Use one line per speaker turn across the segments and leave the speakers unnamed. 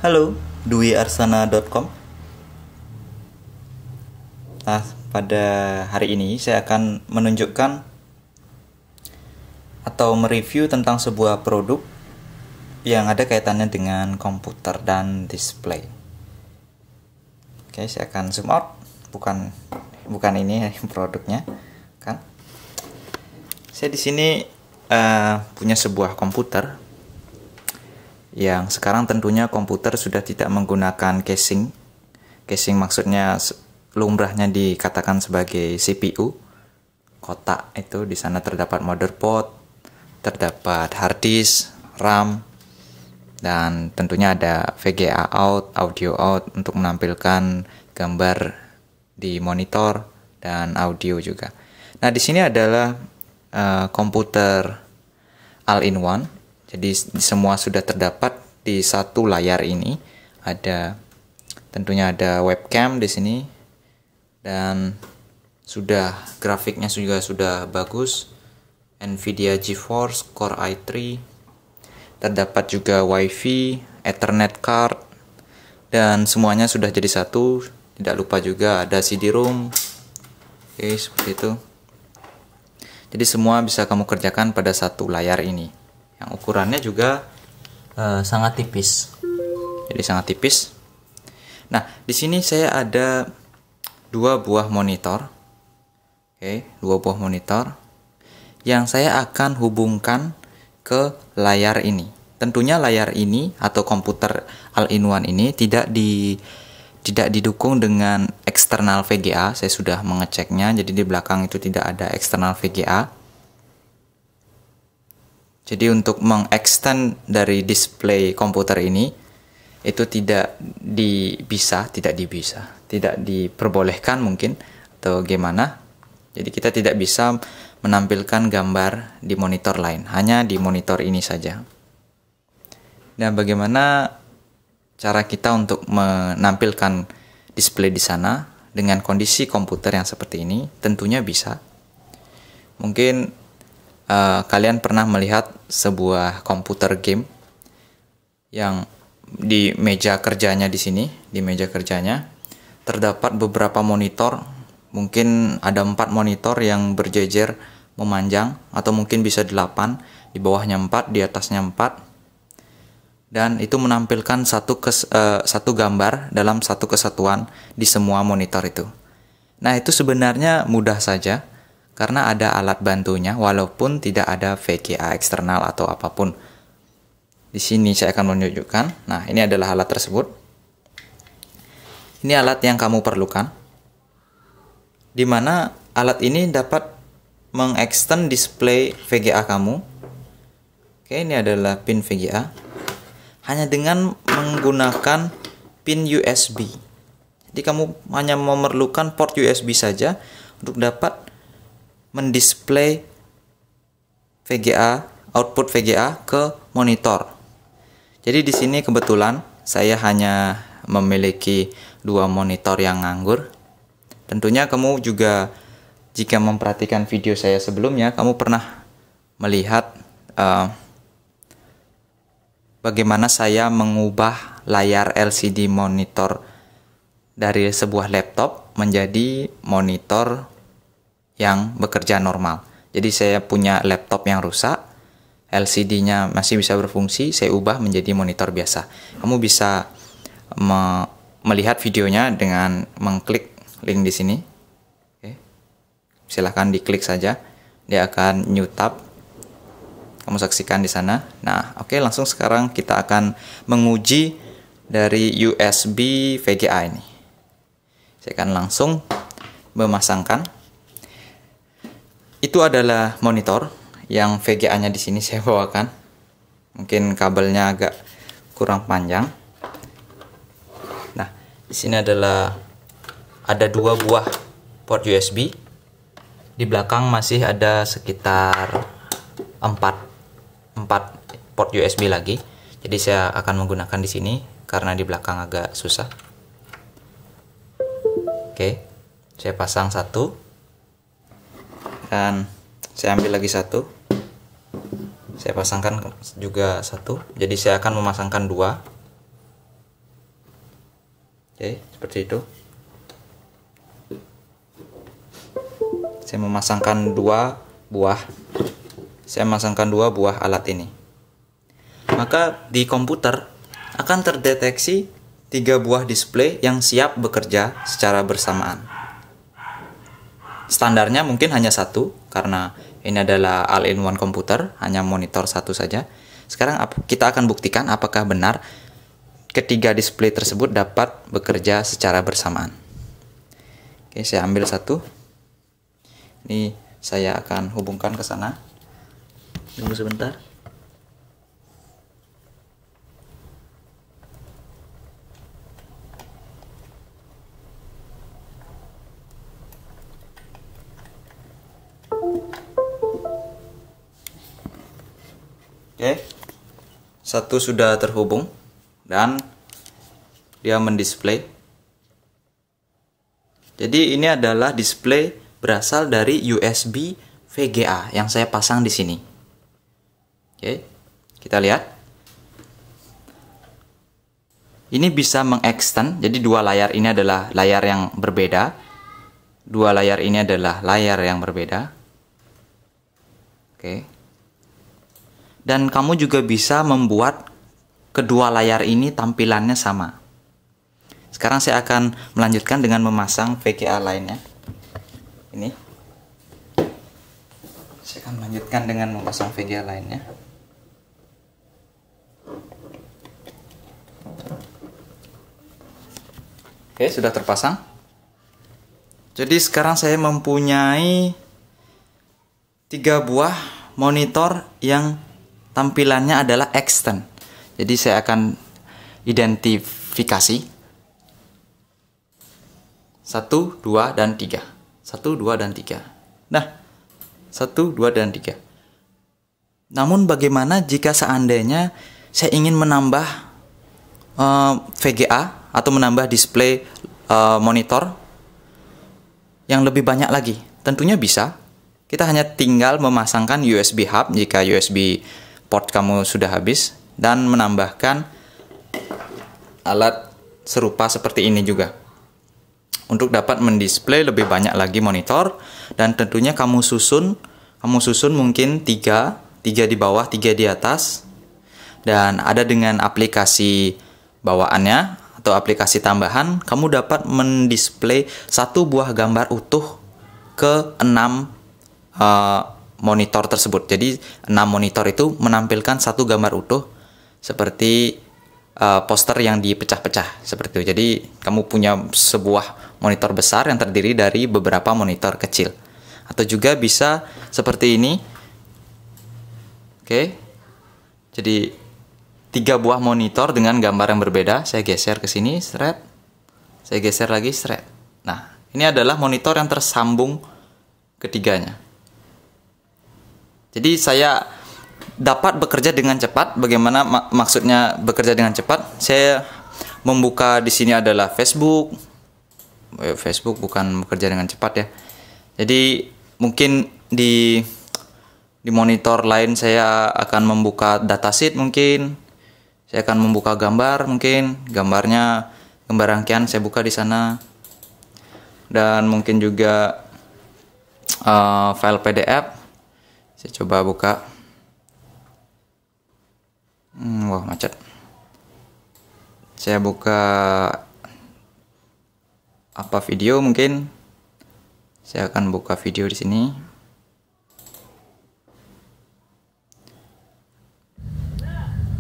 Halo, duiarsana.com. Nah, pada hari ini saya akan menunjukkan atau mereview tentang sebuah produk yang ada kaitannya dengan komputer dan display. Oke, saya akan zoom out. Bukan ini produknya, kan? Saya di sini punya sebuah komputer yang sekarang tentunya komputer sudah tidak menggunakan casing. Casing maksudnya lumrahnya dikatakan sebagai CPU. Kotak itu di sana terdapat motherboard, terdapat hard disk, RAM, dan tentunya ada VGA out, audio out untuk menampilkan gambar di monitor dan audio juga. Nah, di sini adalah komputer all-in-one. Jadi semua sudah terdapat di satu layar ini. Tentunya ada webcam di sini dan grafiknya juga sudah bagus. Nvidia GeForce Core i3. Terdapat juga WiFi, Ethernet card, dan semuanya sudah jadi satu. Tidak lupa juga ada CD-ROM. Oke, seperti itu. Jadi semua bisa kamu kerjakan pada satu layar ini. Yang ukurannya juga sangat tipis. Jadi sangat tipis. Nah, di sini saya ada dua buah monitor. Oke, dua buah monitor yang saya akan hubungkan ke layar ini. Tentunya layar ini atau komputer all-in-one ini tidak didukung dengan eksternal VGA. Saya sudah mengeceknya. Jadi di belakang itu tidak ada eksternal VGA. Jadi untuk mengextend dari display komputer ini itu tidak diperbolehkan mungkin atau gimana. Jadi kita tidak bisa menampilkan gambar di monitor lain, hanya di monitor ini saja. Nah, bagaimana cara kita untuk menampilkan display di sana dengan kondisi komputer yang seperti ini? Tentunya bisa. Mungkin kalian pernah melihat sebuah komputer game yang di meja kerjanya di sini, di meja kerjanya terdapat beberapa monitor, mungkin ada 4 monitor yang berjejer memanjang atau mungkin bisa 8, di bawahnya 4, di atasnya 4, dan itu menampilkan satu gambar dalam satu kesatuan di semua monitor itu. Nah, itu sebenarnya mudah saja karena ada alat bantunya walaupun tidak ada VGA eksternal atau apapun. Di sini saya akan menunjukkan. Nah, ini adalah alat tersebut. Ini alat yang kamu perlukan. Di mana alat ini dapat mengextend display VGA kamu. Oke, ini adalah pin VGA. Hanya dengan menggunakan pin USB. Jadi kamu hanya memerlukan port USB saja untuk dapat mendisplay VGA, output VGA ke monitor. Jadi di sini kebetulan saya hanya memiliki 2 monitor yang nganggur. Tentunya kamu juga jika memperhatikan video saya sebelumnya, kamu pernah melihat bagaimana saya mengubah layar LCD monitor dari sebuah laptop menjadi monitor yang bekerja normal. Jadi saya punya laptop yang rusak, LCD-nya masih bisa berfungsi, saya ubah menjadi monitor biasa. Kamu bisa melihat videonya dengan mengklik link di sini. Oke. Silahkan diklik saja, dia akan new tab. Kamu saksikan di sana. Nah, oke, langsung sekarang kita akan menguji dari USB VGA ini. Saya akan langsung memasangkan. Itu adalah monitor yang VGA-nya di sini saya bawakan. Mungkin kabelnya agak kurang panjang. Nah, di sini ada 2 buah port USB. Di belakang masih ada sekitar 4 port USB lagi. Jadi saya akan menggunakan di sini karena di belakang agak susah. Oke, saya pasang satu. Dan saya ambil lagi satu. Saya pasangkan juga satu. Jadi saya akan memasangkan 2. Oke, seperti itu. Saya memasangkan dua buah alat ini. Maka di komputer akan terdeteksi 3 buah display yang siap bekerja secara bersamaan. Standarnya mungkin hanya satu, karena ini adalah all-in-one komputer, hanya monitor satu saja. Sekarang kita akan buktikan apakah benar ketiga display tersebut dapat bekerja secara bersamaan. Oke, saya ambil satu. Ini saya akan hubungkan ke sana. Tunggu sebentar. Oke, satu sudah terhubung dan dia mendisplay. Jadi ini adalah display berasal dari USB VGA yang saya pasang di sini. Oke, kita lihat. Ini bisa mengextend, jadi dua layar ini adalah layar yang berbeda. Dua layar ini adalah layar yang berbeda. Oke. Dan kamu juga bisa membuat kedua layar ini tampilannya sama. Sekarang saya akan melanjutkan dengan memasang VGA lainnya. Ini. Saya akan melanjutkan dengan memasang VGA lainnya. Oke, sudah terpasang. Jadi sekarang saya mempunyai 3 buah monitor yang tampilannya adalah extend. Jadi saya akan identifikasi 1, 2, dan 3. 1, 2, dan 3. Nah, 1, 2, dan 3. Namun bagaimana jika seandainya saya ingin menambah VGA atau menambah display monitor yang lebih banyak lagi? Tentunya bisa. Kita hanya tinggal memasangkan USB hub jika USB port kamu sudah habis, dan menambahkan alat serupa seperti ini juga untuk dapat mendisplay lebih banyak lagi monitor. Dan tentunya kamu susun mungkin 3 di bawah, 3 di atas, dan ada dengan aplikasi bawaannya atau aplikasi tambahan, kamu dapat mendisplay 1 buah gambar utuh ke 6 monitor tersebut. Jadi 6 monitor itu menampilkan 1 gambar utuh seperti poster yang dipecah-pecah seperti itu. Jadi kamu punya sebuah monitor besar yang terdiri dari beberapa monitor kecil. Atau juga bisa seperti ini. Oke. Jadi 3 buah monitor dengan gambar yang berbeda. Saya geser ke sini, seret. Saya geser lagi, seret. Nah, ini adalah monitor yang tersambung ketiganya. Jadi saya dapat bekerja dengan cepat. Bagaimana maksudnya bekerja dengan cepat? Saya membuka di sini adalah Facebook. Facebook bukan bekerja dengan cepat ya. Jadi mungkin di monitor lain saya akan membuka datasheet mungkin. Saya akan membuka gambar mungkin. Gambar rangkaian saya buka di sana. Dan mungkin juga file PDF. Saya coba buka. Wah, macet. Saya buka video mungkin. Saya akan buka video di sini.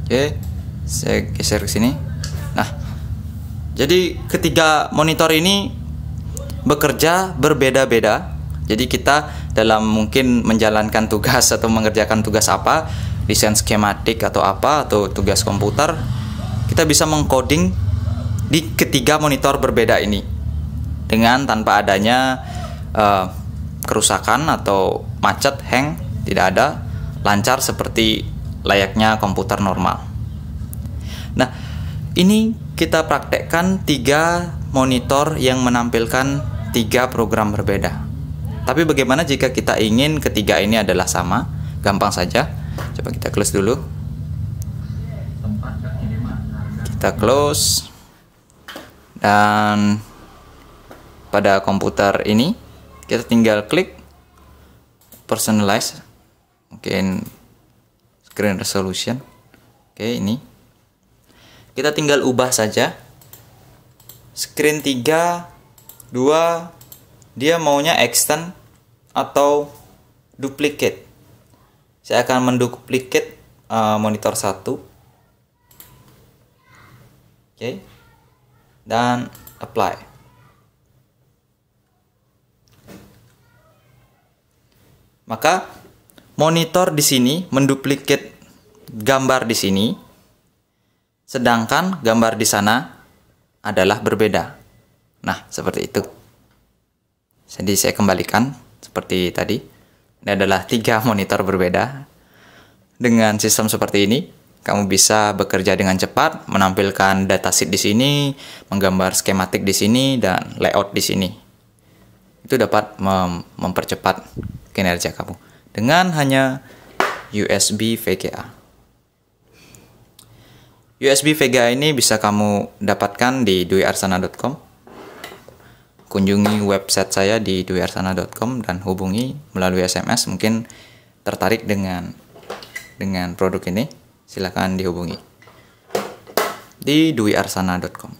Oke, saya geser ke sini. Nah, jadi ketiga monitor ini bekerja berbeda-beda. Jadi kita dalam mungkin menjalankan tugas atau mengerjakan tugas apa, desain skematik atau apa, atau tugas komputer, kita bisa mengcoding di ketiga monitor berbeda ini dengan tanpa adanya kerusakan atau macet, hang, tidak ada, lancar seperti layaknya komputer normal. Nah, ini kita praktekkan 3 monitor yang menampilkan 3 program berbeda. Tapi bagaimana jika kita ingin ketiga ini adalah sama? Gampang saja. Coba kita close dulu. Kita close. Dan pada komputer ini kita tinggal klik personalize, mungkin screen resolution. Oke, ini kita tinggal ubah saja screen 3, 2, dia maunya extend atau duplicate. Saya akan menduplicate monitor 1. Oke. Dan apply. Maka monitor di sini menduplicate gambar di sini, sedangkan gambar di sana adalah berbeda. Nah, seperti itu. Jadi saya kembalikan seperti tadi. Ini adalah 3 monitor berbeda. Dengan sistem seperti ini, kamu bisa bekerja dengan cepat, menampilkan datasheet di sini, menggambar skematik di sini, dan layout di sini. Itu dapat mempercepat kinerja kamu dengan hanya USB VGA. USB VGA ini bisa kamu dapatkan di dwiarsana.com. Kunjungi website saya di dwiarsana.com dan hubungi melalui SMS. Mungkin tertarik dengan produk ini, silakan dihubungi di dwiarsana.com.